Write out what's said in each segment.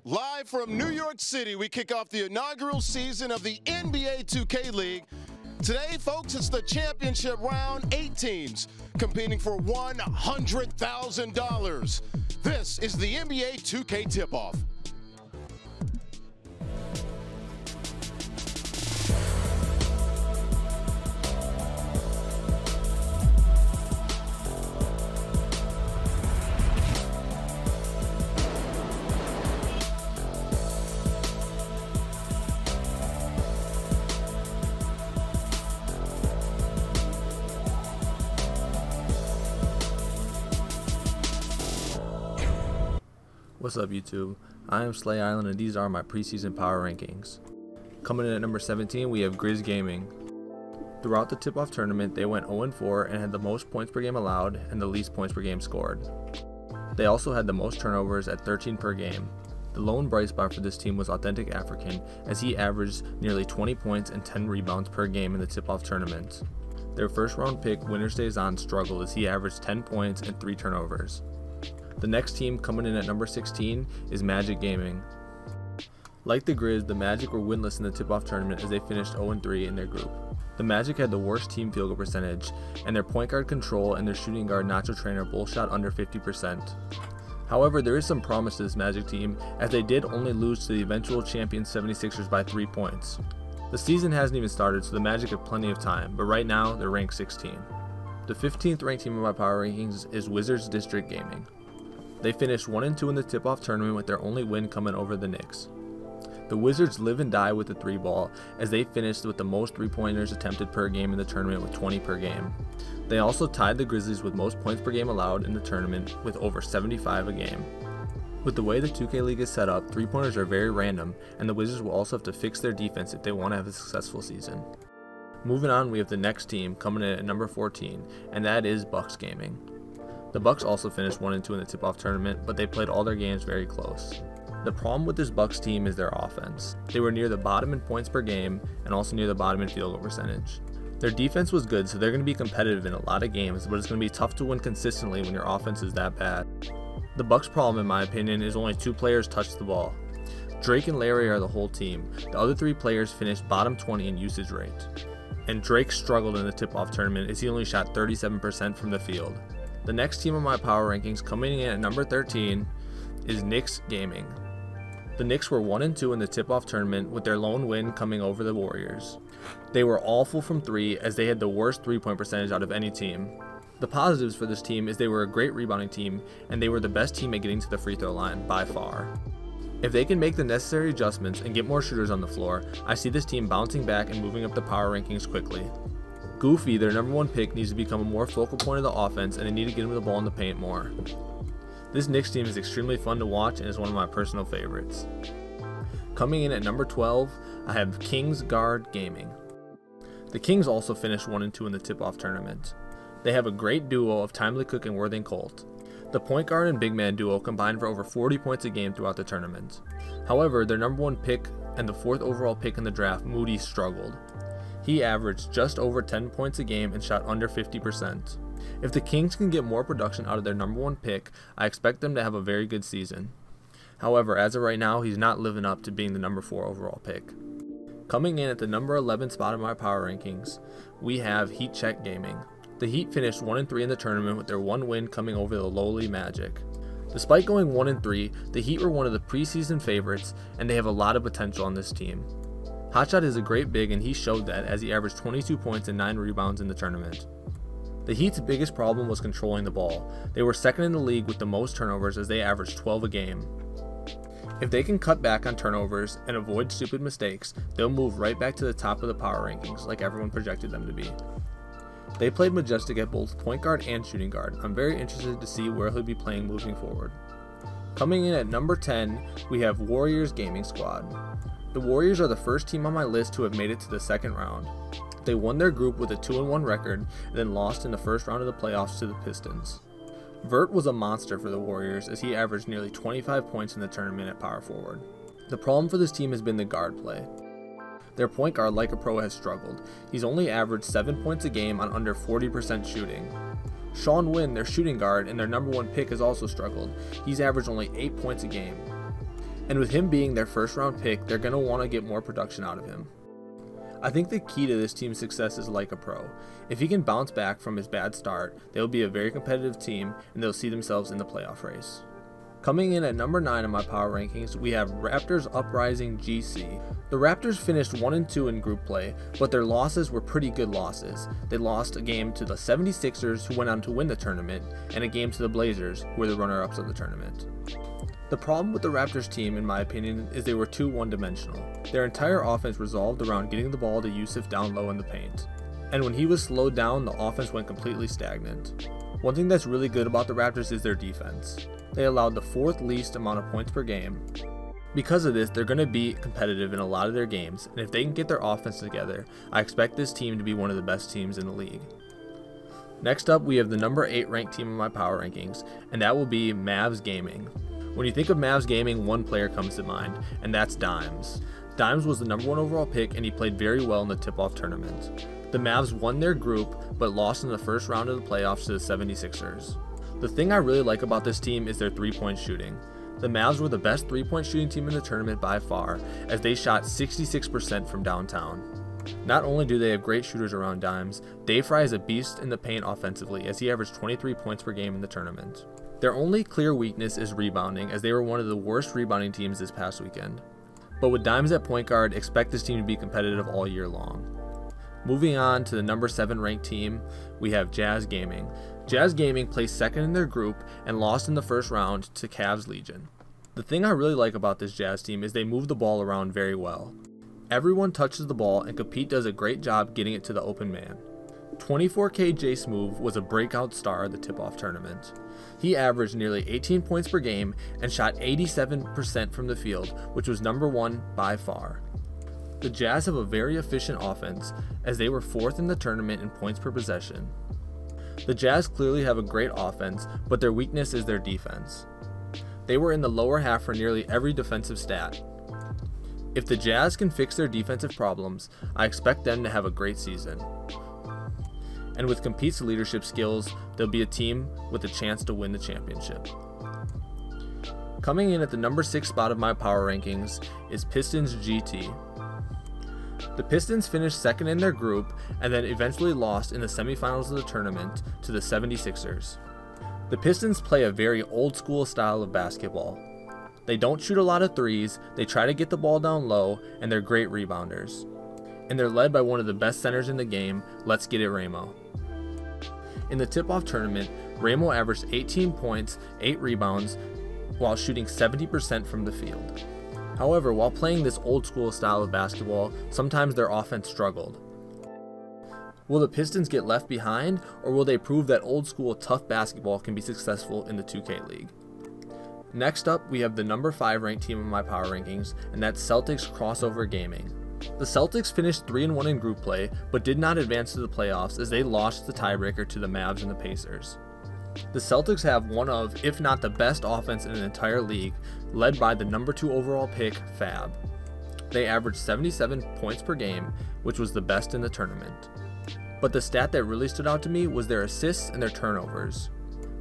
Live from New York City, we kick off the inaugural season of the NBA 2K League. Today, folks, it's the championship round, 8 teams competing for $100,000. This is the NBA 2K tip-off. What's up YouTube? I am SlayIsland and these are my preseason power rankings. Coming in at number 17 we have Grizz Gaming. Throughout the tip-off tournament they went 0-4 and had the most points per game allowed and the least points per game scored. They also had the most turnovers at 13 per game. The lone bright spot for this team was Authentic African, as he averaged nearly 20 points and 10 rebounds per game in the tip-off tournament. Their first round pick Winner Stays On struggled as he averaged 10 points and 3 turnovers. The next team coming in at number 16 is Mavs Gaming. Like the Grizz, the Magic were winless in the tip-off tournament as they finished 0-3 in their group. The Magic had the worst team field goal percentage, and their point guard Control and their shooting guard Nacho Trainer both shot under 50%. However, there is some promise to this Magic team as they did only lose to the eventual champion 76ers by 3 points. The season hasn't even started, so the Magic have plenty of time, but right now they're ranked 16. The 15th ranked team in my power rankings is Wizards District Gaming. They finished 1-2 in the tip-off tournament with their only win coming over the Knicks. The Wizards live and die with the 3-ball as they finished with the most 3-pointers attempted per game in the tournament with 20 per game. They also tied the Grizzlies with most points per game allowed in the tournament with over 75 a game. With the way the 2K League is set up, 3-pointers are very random and the Wizards will also have to fix their defense if they want to have a successful season. Moving on, we have the next team coming in at number 14, and that is Bucks Gaming. The Bucks also finished 1-2 in the tip-off tournament, but they played all their games very close. The problem with this Bucks team is their offense. They were near the bottom in points per game and also near the bottom in field goal percentage. Their defense was good, so they're going to be competitive in a lot of games, but it's going to be tough to win consistently when your offense is that bad. The Bucks' problem, in my opinion, is only 2 players touch the ball. Drake and Larry are the whole team. The other 3 players finished bottom 20 in usage rate. And Drake struggled in the tip-off tournament as he only shot 37% from the field. The next team on my power rankings coming in at number 13 is Knicks Gaming. The Knicks were 1-2 in the tip-off tournament with their lone win coming over the Warriors. They were awful from 3 as they had the worst 3-point percentage out of any team. The positives for this team is they were a great rebounding team and they were the best team at getting to the free throw line by far. If they can make the necessary adjustments and get more shooters on the floor, I see this team bouncing back and moving up the power rankings quickly. Goofy, their number 1 pick, needs to become a more focal point of the offense and they need to get him the ball in the paint more. This Knicks team is extremely fun to watch and is one of my personal favorites. Coming in at number 12, I have Kings Gaming. The Kings also finished 1-2 in the tip-off tournament. They have a great duo of Timely Cook and Worthing Colt. The point guard and big man duo combined for over 40 points a game throughout the tournament. However, their number 1 pick and the 4th overall pick in the draft, Moody, struggled. He averaged just over 10 points a game and shot under 50%. If the Kings can get more production out of their number 1 pick, I expect them to have a very good season. However, as of right now, he's not living up to being the number 4 overall pick. Coming in at the number 11 spot in my power rankings, we have Heat Check Gaming. The Heat finished 1-3 in the tournament with their 1 win coming over the lowly Magic. Despite going 1-3, the Heat were one of the preseason favorites and they have a lot of potential on this team. Hotshot is a great big and he showed that as he averaged 22 points and 9 rebounds in the tournament. The Heat's biggest problem was controlling the ball. They were second in the league with the most turnovers as they averaged 12 a game. If they can cut back on turnovers and avoid stupid mistakes, they'll move right back to the top of the power rankings like everyone projected them to be. They played majestic at both point guard and shooting guard. I'm very interested to see where he'll be playing moving forward. Coming in at number 10, we have Warriors Gaming Squad. The Warriors are the first team on my list to have made it to the second round. They won their group with a 2-1 record and then lost in the first round of the playoffs to the Pistons. Vert was a monster for the Warriors as he averaged nearly 25 points in the tournament at power forward. The problem for this team has been the guard play. Their point guard, like a pro, has struggled. He's only averaged 7 points a game on under 40% shooting. Sean Wynn, their shooting guard and their number 1 pick, has also struggled. He's averaged only 8 points a game. And with him being their first round pick, they're going to want to get more production out of him. I think the key to this team's success is like a pro. If he can bounce back from his bad start, they'll be a very competitive team and they'll see themselves in the playoff race. Coming in at number 9 in my power rankings, we have Raptors Uprising GC. The Raptors finished 1-2 in group play, but their losses were pretty good losses. They lost a game to the 76ers, who went on to win the tournament, and a game to the Blazers, who were the runner-ups of the tournament. The problem with the Raptors team, in my opinion, is they were too one-dimensional. Their entire offense revolved around getting the ball to Yusuf down low in the paint. And when he was slowed down, the offense went completely stagnant. One thing that's really good about the Raptors is their defense. They allowed the 4th least amount of points per game. Because of this, they're going to be competitive in a lot of their games, and if they can get their offense together, I expect this team to be one of the best teams in the league. Next up, we have the number 8 ranked team in my power rankings, and that will be Mavs Gaming. When you think of Mavs Gaming, one player comes to mind, and that's Dimes. Dimes was the number 1 overall pick, and he played very well in the tip-off tournament. The Mavs won their group, but lost in the first round of the playoffs to the 76ers. The thing I really like about this team is their 3-point shooting. The Mavs were the best 3-point shooting team in the tournament by far, as they shot 66% from downtown. Not only do they have great shooters around Dimes, Dave Fry is a beast in the paint offensively, as he averaged 23 points per game in the tournament. Their only clear weakness is rebounding, as they were one of the worst rebounding teams this past weekend. But with Dimes at point guard, expect this team to be competitive all year long. Moving on to the number 7 ranked team, we have Grizz Gaming. Grizz Gaming placed 2nd in their group and lost in the first round to Cavs Legion. The thing I really like about this Jazz team is they move the ball around very well. Everyone touches the ball, and Compete does a great job getting it to the open man. 24K J Smoove was a breakout star of the tip-off tournament. He averaged nearly 18 points per game and shot 87% from the field, which was number 1 by far. The Jazz have a very efficient offense, as they were 4th in the tournament in points per possession. The Jazz clearly have a great offense, but their weakness is their defense. They were in the lower half for nearly every defensive stat. If the Jazz can fix their defensive problems, I expect them to have a great season. And with Compete's leadership skills, they'll be a team with a chance to win the championship. Coming in at the number 6 spot of my power rankings is Pistons GT. The Pistons finished 2nd in their group and then eventually lost in the semifinals of the tournament to the 76ers. The Pistons play a very old school style of basketball. They don't shoot a lot of threes, they try to get the ball down low, and they're great rebounders. And they're led by one of the best centers in the game, let's get it Ramo. In the tip-off tournament, Ramo averaged 18 points, 8 rebounds, while shooting 70% from the field. However, while playing this old school style of basketball, sometimes their offense struggled. Will the Pistons get left behind, or will they prove that old school tough basketball can be successful in the 2K League? Next up, we have the number 5 ranked team in my power rankings, and that's Celtics Crossover Gaming. The Celtics finished 3-1 in group play, but did not advance to the playoffs as they lost the tiebreaker to the Mavs and the Pacers. The Celtics have one of, if not the best offense in the entire league, led by the number 2 overall pick, Fab. They averaged 77 points per game, which was the best in the tournament. But the stat that really stood out to me was their assists and their turnovers.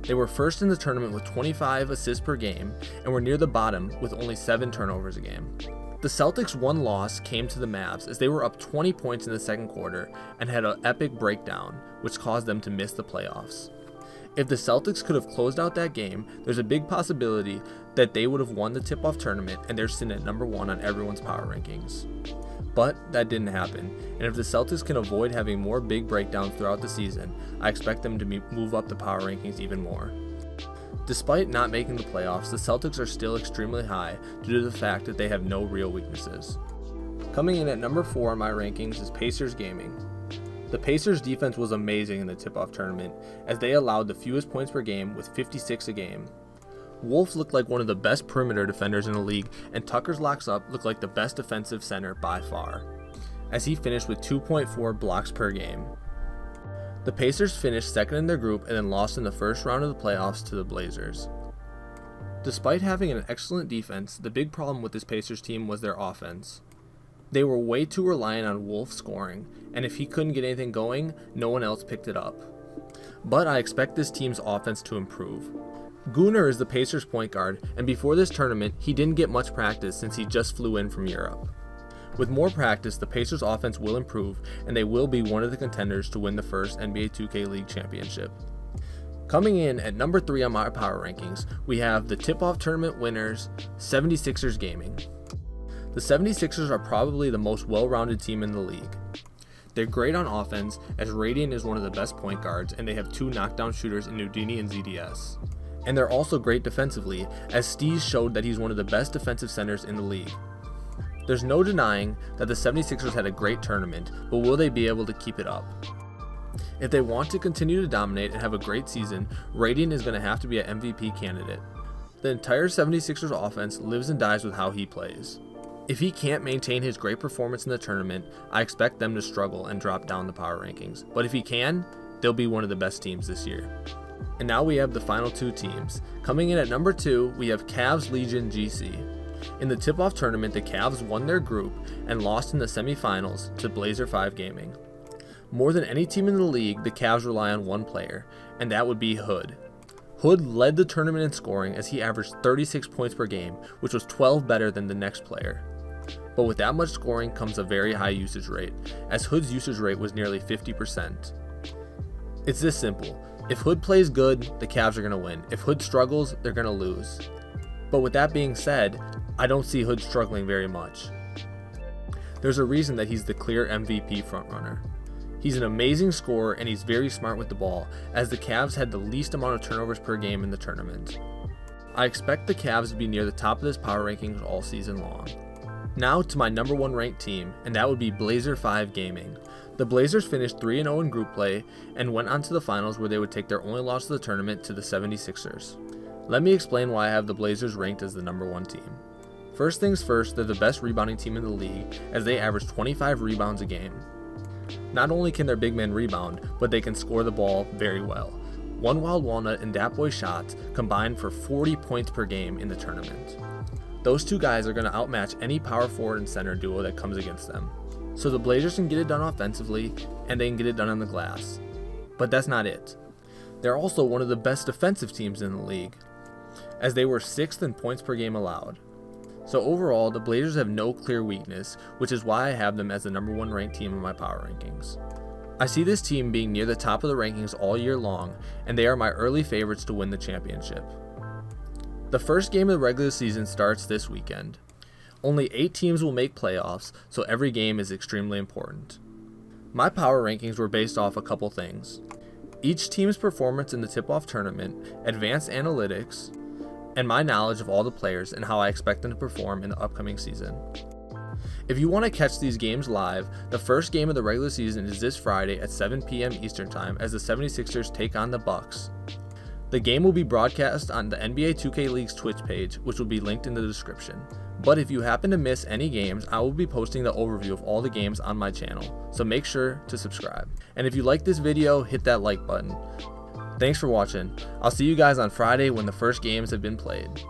They were first in the tournament with 25 assists per game, and were near the bottom with only 7 turnovers a game. The Celtics' one loss came to the Mavs as they were up 20 points in the second quarter and had an epic breakdown, which caused them to miss the playoffs. If the Celtics could have closed out that game, there's a big possibility that they would have won the tip-off tournament and they're sitting at number 1 on everyone's power rankings. But that didn't happen, and if the Celtics can avoid having more big breakdowns throughout the season, I expect them to move up the power rankings even more. Despite not making the playoffs, the Celtics are still extremely high due to the fact that they have no real weaknesses. Coming in at number 4 in my rankings is Pacers Gaming. The Pacers defense was amazing in the tip-off tournament, as they allowed the fewest points per game with 56 a game. Wolf looked like one of the best perimeter defenders in the league, and Tucker's locks up looked like the best defensive center by far, as he finished with 2.4 blocks per game. The Pacers finished 2nd in their group and then lost in the first round of the playoffs to the Blazers. Despite having an excellent defense, the big problem with this Pacers team was their offense. They were way too reliant on Wolf scoring, and if he couldn't get anything going, no one else picked it up. But I expect this team's offense to improve. Gunnar is the Pacers point guard, and before this tournament, he didn't get much practice since he just flew in from Europe. With more practice, the Pacers offense will improve, and they will be one of the contenders to win the first NBA 2K League championship. Coming in at number 3 on my power rankings, we have the tip-off tournament winners, 76ers Gaming. The 76ers are probably the most well-rounded team in the league. They're great on offense, as Radiant is one of the best point guards, and they have 2 knockdown shooters in Nudini and ZDS. And they're also great defensively, as Steez showed that he's one of the best defensive centers in the league. There's no denying that the 76ers had a great tournament, but will they be able to keep it up? If they want to continue to dominate and have a great season, Radiant is going to have to be an MVP candidate. The entire 76ers offense lives and dies with how he plays. If he can't maintain his great performance in the tournament, I expect them to struggle and drop down the power rankings. But if he can, they'll be one of the best teams this year. And now we have the final 2 teams. Coming in at number 2, we have Cavs Legion GC. In the tip-off tournament, the Cavs won their group and lost in the semifinals to Blazer5 Gaming. More than any team in the league, the Cavs rely on one player, and that would be Hood. Hood led the tournament in scoring as he averaged 36 points per game, which was 12 better than the next player. But with that much scoring comes a very high usage rate, as Hood's usage rate was nearly 50%. It's this simple. If Hood plays good, the Cavs are going to win. If Hood struggles, they're going to lose. But with that being said, I don't see Hood struggling very much. There's a reason that he's the clear MVP frontrunner. He's an amazing scorer and he's very smart with the ball, as the Cavs had the least amount of turnovers per game in the tournament. I expect the Cavs to be near the top of this power rankings all season long. Now to my number 1 ranked team, and that would be Blazer5 Gaming. The Blazers finished 3-0 in group play and went on to the finals, where they would take their only loss of the tournament to the 76ers. Let me explain why I have the Blazers ranked as the number 1 team. First things first, they're the best rebounding team in the league, as they average 25 rebounds a game. Not only can their big men rebound, but they can score the ball very well. One Wild Walnut and Dat Boy Shots combined for 40 points per game in the tournament. Those 2 guys are going to outmatch any power forward and center duo that comes against them. So the Blazers can get it done offensively, and they can get it done on the glass. But that's not it. They're also one of the best defensive teams in the league, as they were 6th in points per game allowed. So overall, the Blazers have no clear weakness, which is why I have them as the number 1 ranked team in my power rankings. I see this team being near the top of the rankings all year long, and they are my early favorites to win the championship. The first game of the regular season starts this weekend. Only 8 teams will make playoffs, so every game is extremely important. My power rankings were based off a couple things: each team's performance in the tip-off tournament, advanced analytics, and my knowledge of all the players and how I expect them to perform in the upcoming season. If you want to catch these games live, the first game of the regular season is this Friday at 7 p.m. Eastern Time as the 76ers take on the Bucks. The game will be broadcast on the NBA 2K League's Twitch page, which will be linked in the description. But if you happen to miss any games, I will be posting the overview of all the games on my channel, so make sure to subscribe. And if you like this video, hit that like button. Thanks for watching. I'll see you guys on Friday when the first games have been played.